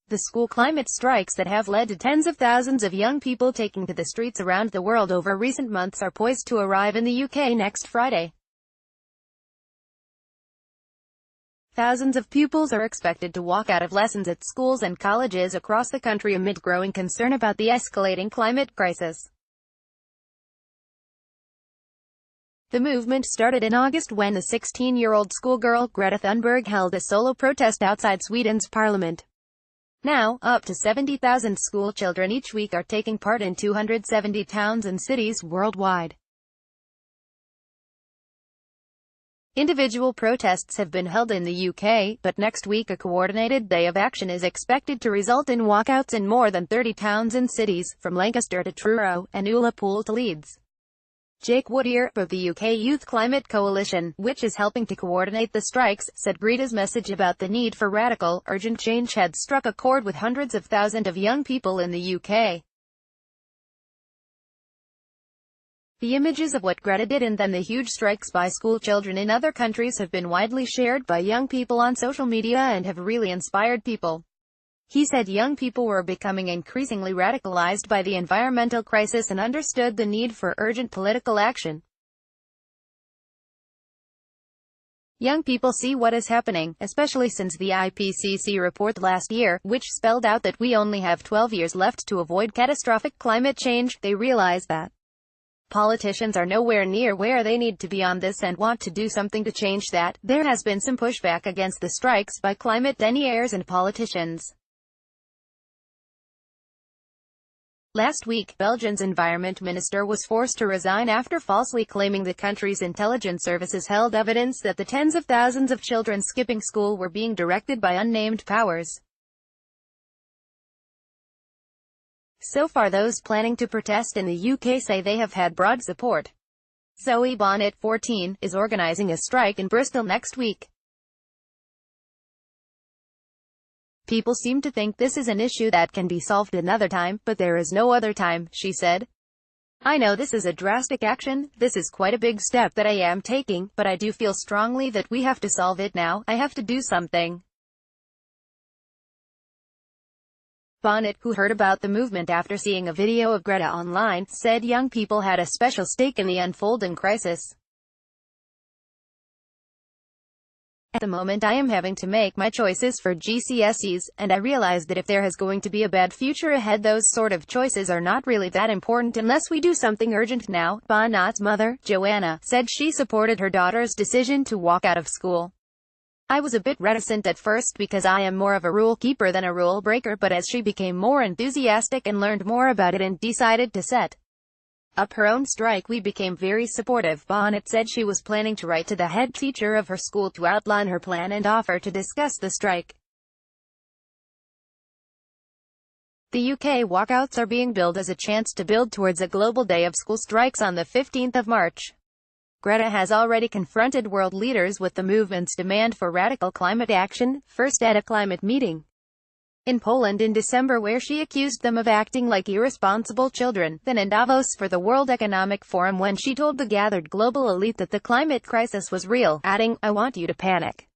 The school climate strikes that have led to tens of thousands of young people taking to the streets around the world over recent months are poised to arrive in the UK next Friday. Thousands of pupils are expected to walk out of lessons at schools and colleges across the country amid growing concern about the escalating climate crisis. The movement started in August when the 16-year-old schoolgirl, Greta Thunberg, held a solo protest outside Sweden's parliament. Now, up to 70,000 schoolchildren each week are taking part in 270 towns and cities worldwide. Individual protests have been held in the UK, but next week a coordinated day of action is expected to result in walkouts in more than 30 towns and cities, from Lancaster to Truro, and Ullapool to Leeds. Jake Woodier, of the UK Youth Climate Coalition, which is helping to coordinate the strikes, said Greta's message about the need for radical, urgent change had struck a chord with hundreds of thousands of young people in the UK. The images of what Greta did and then the huge strikes by school children in other countries have been widely shared by young people on social media and have really inspired people. He said young people were becoming increasingly radicalized by the environmental crisis and understood the need for urgent political action. Young people see what is happening, especially since the IPCC report last year, which spelled out that we only have 12 years left to avoid catastrophic climate change. They realize that politicians are nowhere near where they need to be on this and want to do something to change that. There has been some pushback against the strikes by climate deniers and politicians. Last week, Belgium's environment minister was forced to resign after falsely claiming the country's intelligence services held evidence that the tens of thousands of children skipping school were being directed by unnamed powers. So far, those planning to protest in the UK say they have had broad support. Zoe Bonnet, 14, is organising a strike in Bristol next week. People seem to think this is an issue that can be solved another time, but there is no other time, she said. I know this is a drastic action, this is quite a big step that I am taking, but I do feel strongly that we have to solve it now. I have to do something. Bonnet, who heard about the movement after seeing a video of Greta online, said young people had a special stake in the unfolding crisis. At the moment I am having to make my choices for GCSEs, and I realize that if there is going to be a bad future ahead, those sort of choices are not really that important unless we do something urgent now. Bonnet's mother, Joanna, said she supported her daughter's decision to walk out of school. I was a bit reticent at first because I am more of a rule keeper than a rule breaker, but as she became more enthusiastic and learned more about it and decided to set up her own strike, we became very supportive. Bonnet said she was planning to write to the head teacher of her school to outline her plan and offer to discuss the strike. The UK walkouts are being billed as a chance to build towards a global day of school strikes on the 15th of March. Greta has already confronted world leaders with the movement's demand for radical climate action, first at a climate meeting in Poland in December where she accused them of acting like irresponsible children, then in Davos for the World Economic Forum when she told the gathered global elite that the climate crisis was real, adding, "I want you to panic."